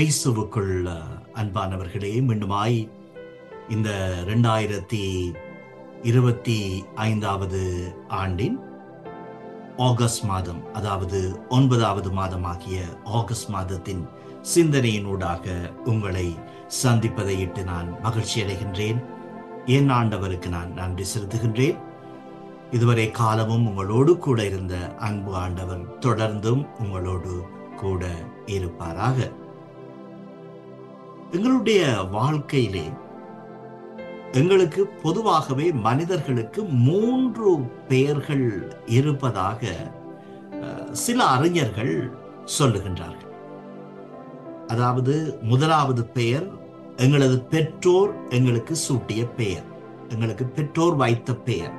கிறிஸ்துவுக்குள் அன்பானவர்களே, மீண்டுமாய் இந்த 2025 ஆண்டின் ஆகஸ்ட் மாதம், அதாவது 9வது மாதமாகிய ஆகஸ்ட் மாதத்தின் சிந்தனையினூடாக உங்களை சந்திப்பதை இட்டு நான் மகிழ்ச்சி அடைகின்றேன். என் ஆண்டவருக்கு நான் நன்றி செலுத்துகின்றேன். இதுவரை காலமும் உங்களோடு கூட இருந்த அன்பு ஆண்டவர் தொடர்ந்தும் உங்களோடு கூட இருப்பாராக. எங்களுடைய வாழ்க்கையிலே எங்களுக்கு பொதுவாகவே மனிதர்களுக்கு 3 பெயர்கள் இருப்பதாக சில அறிஞர்கள் சொல்லுகின்றார்கள். அதாவது முதலாவது பெயர் எங்களது பெற்றோர் எங்களுக்கு சூட்டிய பெயர், எங்களுக்கு பெற்றோர் வைத்த பெயர்.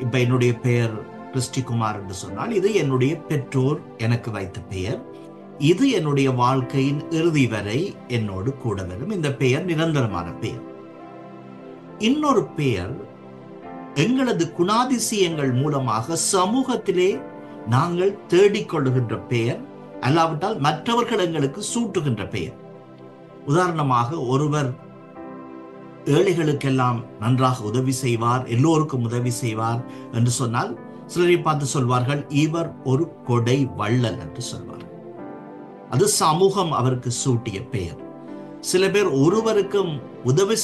இப்ப என்னுடைய பெயர் கிறிஸ்டிகுமார் என்று சொன்னால் இது என்னுடைய பெற்றோர் எனக்கு வைத்த பெயர். இது என்னுடைய வாழ்க்கையின் இறுதி வரை என்னோடு கூட வரும். இந்த பெயர் நிரந்தரமான பெயர். இன்னொரு பெயர் எங்களது குணாதிசயங்கள் மூலமாக சமூகத்திலே நாங்கள் தேடிக்கொள்ளுகின்ற பெயர், அல்லாவிட்டால் மற்றவர்கள் எங்களுக்கு சூட்டுகின்ற பெயர். உதாரணமாக, ஒருவர் ஏழைகளுக்கெல்லாம் நன்றாக உதவி செய்வார், எல்லோருக்கும் உதவி செய்வார் என்று சொன்னால் சிலரை பார்த்து சொல்வார்கள், இவர் ஒரு கொடை வள்ளல் என்று சொல்வார்கள். அது சமூகம் அவருக்கு சூட்டிய பெயர். சில பேர் ஒருவருக்கும் உதவி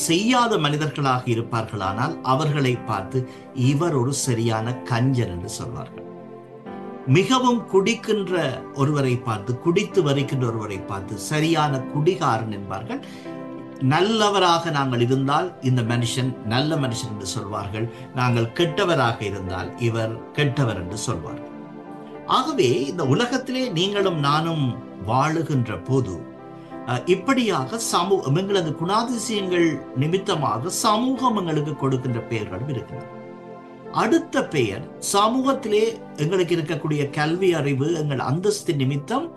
செய்யாத மனிதர்களாக இருப்பார்களானால் அவர்களை பார்த்து இவர் ஒரு சரியான கஞ்சன் என்று சொல்வார்கள். மிகவும் குடிக்கின்ற ஒருவரை பார்த்து, குடித்து வருகின்ற ஒருவரை பார்த்து சரியான குடிகாரன் என்பார்கள். நல்லவராக நாங்கள் இருந்தால் இந்த மனுஷன் நல்ல மனுஷன் என்று சொல்வார்கள். நாங்கள் கெட்டவராக இருந்தால் இவர் கெட்டவர் என்று சொல்வார்கள். ஆகவே இந்த உலகத்திலே நீங்களும் நானும் வாழுகின்ற போது இப்படியாக எங்களது குணாதிசயங்கள் நிமித்தமாக சமூகம் எங்களுக்கு கொடுக்கின்ற பெயர்களும் இருக்கிறது. அடுத்த பெயர், சமூகத்திலே எங்களுக்கு இருக்கக்கூடிய கல்வி அறிவு, எங்கள் அந்தஸ்து நிமித்தம்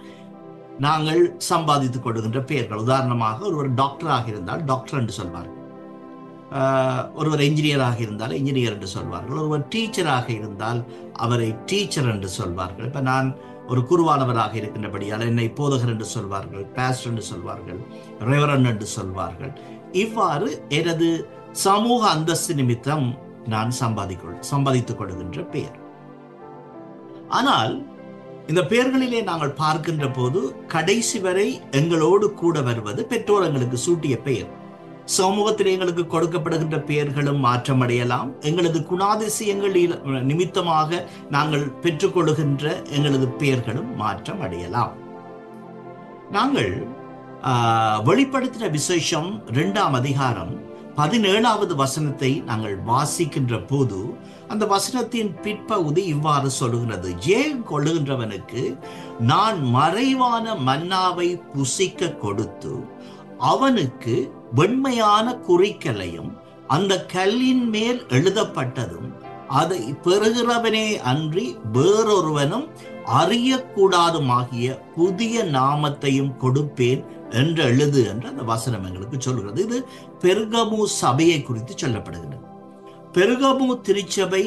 நாங்கள் சம்பாதித்துக் கொடுக்கின்ற பெயர்கள். உதாரணமாக, ஒருவர் டாக்டராக இருந்தால் டாக்டர் என்று சொல்வார்கள், ஒருவர் என்ஜினியராக இருந்தால் என்ஜினியர் என்று சொல்வார்கள், ஒருவர் டீச்சராக இருந்தால் அவரை டீச்சர் என்று சொல்வார்கள். இப்ப நான் ஒரு குருவானவராக இருக்கின்றபடியால் என்னை போதகர் என்று சொல்வார்கள், பாஸ்டர் என்று சொல்வார்கள், ரெவரண்ட் என்று சொல்வார்கள். இவ்வாறு எனது சமூக அந்தஸ்து நிமித்தம் நான் சம்பாதித்துக் கொள்கின்ற பெயர். ஆனால் இந்த பெயர்களிலே நாங்கள் பார்க்கின்ற போது கடைசி வரை எங்களோடு கூட வருவது பெற்றோர் எங்களுக்கு சூட்டிய பெயர். சமூகத்திலே எங்களுக்கு கொடுக்கப்படுகின்ற பெயர்களும் மாற்றமடையலாம். எங்களது குணாதிசயங்கள் நிமித்தமாக நாங்கள் பெற்றுக்கொள்கின்ற எங்களது பெயர்களும் மாற்றம் அடையலாம். நாங்கள் வெளிப்படுத்தின விசேஷம் 2ஆம் அதிகாரம் 17வது வசனத்தை நாங்கள் வாசிக்கின்ற போது அந்த வசனத்தின் பிற்பகுதி இவ்வாறு சொல்லுகிறது: ஜெயம் கொள்ளுகின்றவனுக்கு நான் மறைவான மன்னாவை புசிக்க கொடுத்து அவனுக்கு வெண்மையான குறிக்கலையும் அந்த கல்லின் மேல் எழுதப்பட்டதும் அதை பெறுகிறவனே அன்றி வேறொருவனும் அறியக்கூடாதுமாகிய புதிய நாமத்தையும் கொடுப்பேன் என்று எழுது என்று அந்த வசனம் எங்களுக்கு சொல்கிறது. இது பெர்கமு சபையை குறித்து சொல்லப்படுகிறது. பெர்கமு திருச்சபை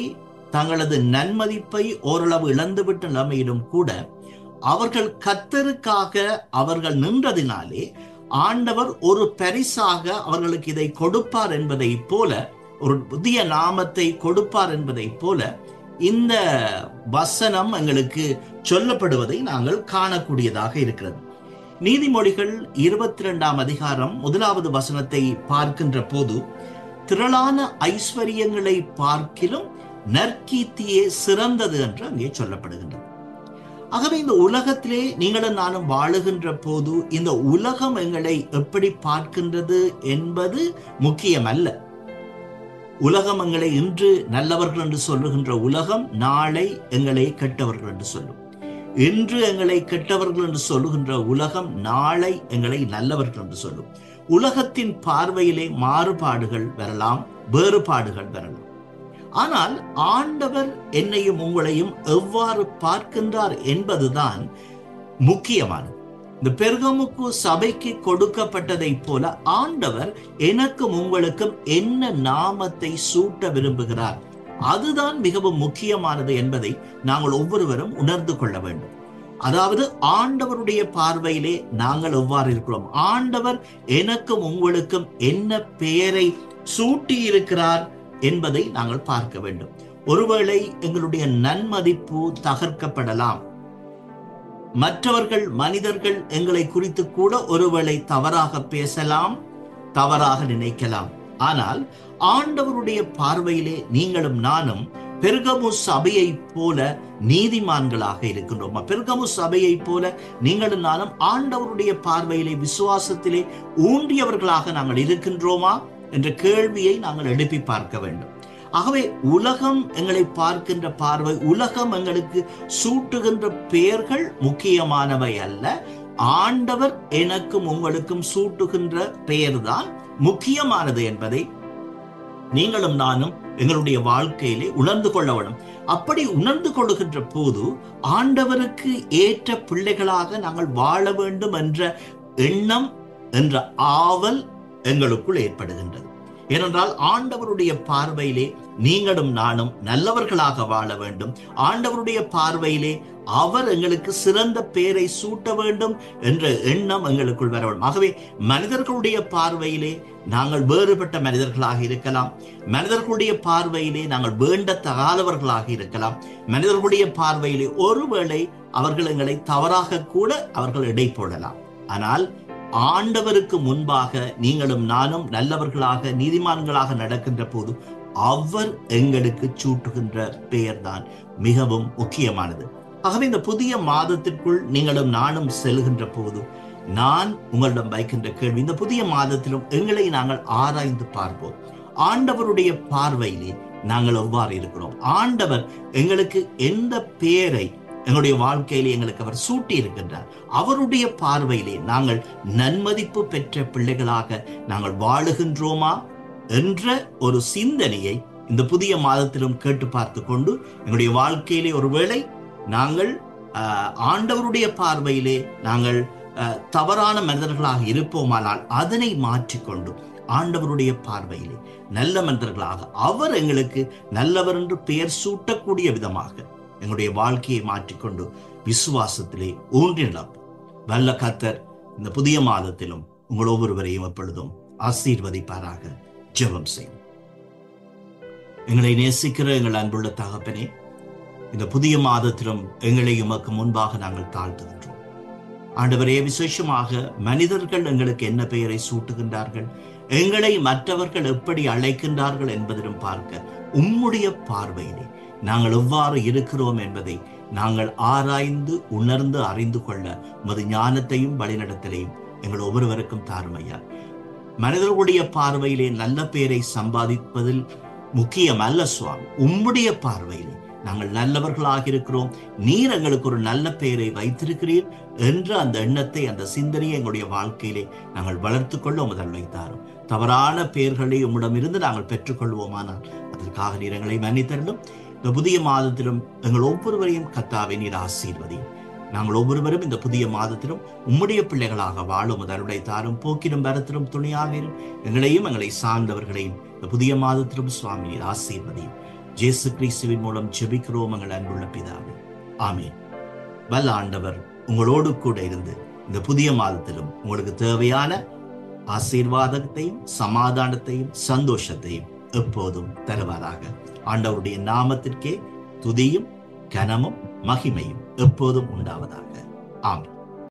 தங்களது நன்மதிப்பை ஓரளவு இழந்துவிட்ட நிலைமையிலும் கூட அவர்கள் கர்த்தருக்காக அவர்கள் நின்றதினாலே ஆண்டவர் ஒரு பரிசாக அவர்களுக்கு இதை கொடுப்பார் என்பதை போல, ஒரு புதிய நாமத்தை கொடுப்பார் என்பதை போல இந்த வசனம் எங்களுக்கு சொல்லப்படுவதை நாங்கள் காணக்கூடியதாக இருக்கிறது. நீதிமொழிகள் 22ஆம் அதிகாரம் 1வது வசனத்தை பார்க்கின்ற போது, திரளான ஐஸ்வர்யங்களை பார்க்கிலும் நற்கீர்த்தியே சிறந்தது என்று அங்கே சொல்லப்படுகின்றது. ஆகவே இந்த உலகத்திலே நீங்களும் நானும் வாழுகின்ற போது இந்த உலகம் எங்களை எப்படி பார்க்கின்றது என்பது முக்கியமல்ல. உலகம் எங்களை இன்று நல்லவர்கள் என்று சொல்லுகின்ற உலகம் நாளை எங்களை கெட்டவர்கள் என்று சொல்லும். இன்று எங்களை கெட்டவர்கள் என்று சொல்லுகின்ற உலகம் நாளை எங்களை நல்லவர்கள் என்று சொல்லும். உலகத்தின் பார்வையிலே மாறுபாடுகள் வரலாம், வேறுபாடுகள் வரலாம். ஆனால் ஆண்டவர் என்னையும் உங்களையும் எவ்வாறு பார்க்கின்றார் என்பதுதான் முக்கியமானது. இந்த பெர்கமுக்கு சபைக்கு கொடுக்கப்பட்டதை போல ஆண்டவர் எனக்கும் உங்களுக்கும் என்ன நாமத்தை சூட்ட விரும்புகிறார், அதுதான் மிகவும் முக்கியமானது என்பதை நாங்கள் ஒவ்வொருவரும் உணர்ந்து கொள்ள வேண்டும். அதாவது ஆண்டவருடைய பார்வையிலே நாங்கள் எவ்வாறு இருக்கிறோம், ஆண்டவர் எனக்கும் உங்களுக்கும் என்ன பெயரை சூட்டி இருக்கிறார் என்பதை நாங்கள் பார்க்க வேண்டும். ஒருவேளை எங்களுடைய நன்மதிப்பு தகர்க்கப்படலாம். மற்றவர்கள் மனிதர்கள் எங்களை குறித்து கூட ஒருவேளை தவறாக பேசலாம், தவறாக நினைக்கலாம். ஆனால் ஆண்டவருடைய பார்வையிலே நீங்களும் நானும் பெர்கமு சபையை போல நீதிமான்களாக இருக்கின்றோமா? பெர்கமு சபையை போல நீங்களும் நானும் ஆண்டவருடைய பார்வையிலே விசுவாசத்திலே ஊன்றியவர்களாக நாங்கள் இருக்கின்றோமா என்ற கேள்வியை நாங்கள் எழுப்பி பார்க்க வேண்டும். ஆகவே உலகம் எங்களை பார்க்கின்ற பார்வை, உலகம் எங்களுக்கு சூட்டுகின்ற பெயர்கள் முக்கியமானவை அல்ல. ஆண்டவர் எனக்கும் உங்களுக்கும் சூட்டுகின்ற பெயர்தான் முக்கியமானது என்பதை நீங்களும் நானும் எங்களுடைய வாழ்க்கையிலே உணர்ந்து கொள்ள வேண்டும். அப்படி உணர்ந்து கொள்ளுகின்ற போது ஆண்டவருக்கு ஏற்ற பிள்ளைகளாக நாங்கள் வாழ வேண்டும் என்ற எண்ணம், என்ற ஆவல் எங்களுக்குள் ஏற்படுகின்றது. ஏனென்றால் ஆண்டவருடைய பார்வையிலே நீங்களும் நானும் நல்லவர்களாக வாழ வேண்டும். ஆண்டவருடைய பார்வையிலே அவர் எங்களுக்கு சிறந்த பெயரை சூட்ட வேண்டும் என்ற எண்ணம் எங்களுக்குள் வர வேண்டும். ஆகவே மனிதர்களுடைய பார்வையிலே நாங்கள் வேறுபட்ட மனிதர்களாக இருக்கலாம். மனிதர்களுடைய பார்வையிலே நாங்கள் வேண்டத்தகாதவர்களாக இருக்கலாம். மனிதர்களுடைய பார்வையிலே ஒருவேளை அவர்கள் எங்களை தவறாக கூட அவர்கள் எடை போடலாம். ஆனால் ஆண்டவருக்கு முன்பாக நீங்களும் நானும் நல்லவர்களாக நீதிமான்களாக நடக்கின்ற போது அவர் எங்களுக்கு சூட்டுகின்ற பெயர்தான் மிகவும் முக்கியமானது. ஆகவே இந்த புதிய மாதத்திற்குள் நீங்களும் நானும் செல்கின்ற போது நான் உங்களிடம் வைக்கின்ற கேள்வி, இந்த புதிய மாதத்திலும் எங்களை நாங்கள் ஆராய்ந்து பார்ப்போம். ஆண்டவருடைய பார்வையிலே நாங்கள் எவ்வாறு இருக்கிறோம்? ஆண்டவர் எங்களுக்கு எந்த பெயரை எங்களுடைய வாழ்க்கையிலே எங்களுக்கு அவர் சூட்டி இருக்கின்றார்? அவருடைய பார்வையிலே நாங்கள் நன்மதிப்பு பெற்ற பிள்ளைகளாக நாங்கள் வாழுகின்றோமா என்ற ஒரு சிந்தனையை இந்த புதிய மாதத்திலும் கேட்டு பார்த்து கொண்டு எங்களுடைய வாழ்க்கையிலே ஒருவேளை நாங்கள் ஆண்டவருடைய பார்வையிலே நாங்கள் தவறான மனிதர்களாக இருப்போமானால் அதனை மாற்றிக்கொண்டு ஆண்டவருடைய பார்வையிலே நல்ல மனிதர்களாக அவர் எங்களுக்கு நல்லவர் என்று பெயர் சூட்டக்கூடிய விதமாக எங்களுடைய வாழ்க்கையை மாற்றிக்கொண்டு விசுவாசத்திலே ஊன்றி நடப்போம். வல்ல கர்த்தர் இந்த புதிய மாதத்திலும் உங்கள் ஒவ்வொருவரையும் எப்பொழுதும் ஆசீர்வதிப்பாராக. ஜெபம் செய்யும். எங்களை நேசிக்கிற எங்கள் அன்புள்ள தகப்பனே, இந்த புதிய மாதத்திலும் எங்களை உமக்கு முன்பாக நாங்கள் தாழ்த்துகின்றோம். ஆண்டவரே, விசேஷமாக மனிதர்கள் எங்களுக்கு என்ன பெயரை சூட்டுகின்றார்கள், எங்களை மற்றவர்கள் எப்படி அழைக்கின்றார்கள் என்பதிலும் பார்க்க உம்முடைய பார்வையிலே நாங்கள் எவ்வாறு இருக்கிறோம் என்பதை நாங்கள் ஆராய்ந்து உணர்ந்து அறிந்து கொள்ள உமது ஞானத்தையும் வழிநடத்தலையும் எங்கள் ஒவ்வொருவருக்கும் தாருமையா. மனிதர்களுடைய பார்வையிலே நல்ல பெயரை சம்பாதிப்பதில் முக்கியம் அல்ல சுவாமி. உம்முடைய பார்வையிலே நாங்கள் நல்லவர்களாக இருக்கிறோம், நீர் எங்களுக்கு ஒரு நல்ல பெயரை வைத்திருக்கிறீர் என்ற அந்த எண்ணத்தை, அந்த சிந்தனையை எங்களுடைய வாழ்க்கையிலே நாங்கள் வளர்த்து கொள்ள உமதல் வைத்தாரும். தவறான பெயர்களை உம்மிடமிருந்து நாங்கள் பெற்றுக்கொள்வோமானால் அதற்காக நீர் எங்களை மன்னித்தருளும். இந்த புதிய மாதத்திலும் எங்கள் ஒவ்வொருவரையும் கர்த்தாவே நீர் ஆசீர்வதியும். நாங்கள் ஒவ்வொருவரும் இந்த புதிய மாதத்திலும் உம்முடைய பிள்ளைகளாக வாழும் உதருடைய தாரும் போக்கிலும் வரத்திலும் துணையாக எங்களையும் எங்களை சார்ந்தவர்களையும் இந்த புதிய மாதத்திலும் சுவாமி நீர் ஆசீர்வதியும். இயேசு கிறிஸ்துவின் மூலம் ஜெபிக்கிறோம் எங்கள் அன்புள்ள பிதாவே, ஆமென். வல்ல ஆண்டவர் உங்களோடு கூட இருந்து இந்த புதிய மாதத்திலும் உங்களுக்கு தேவையான ஆசீர்வாதத்தையும் சமாதானத்தையும் சந்தோஷத்தையும் எப்போதும் தருவாராக. ஆண்டவருடைய நாமத்திற்கே துதியும் கனமும் மகிமையும் எப்போதும் உண்டாவதாக. ஆமென்.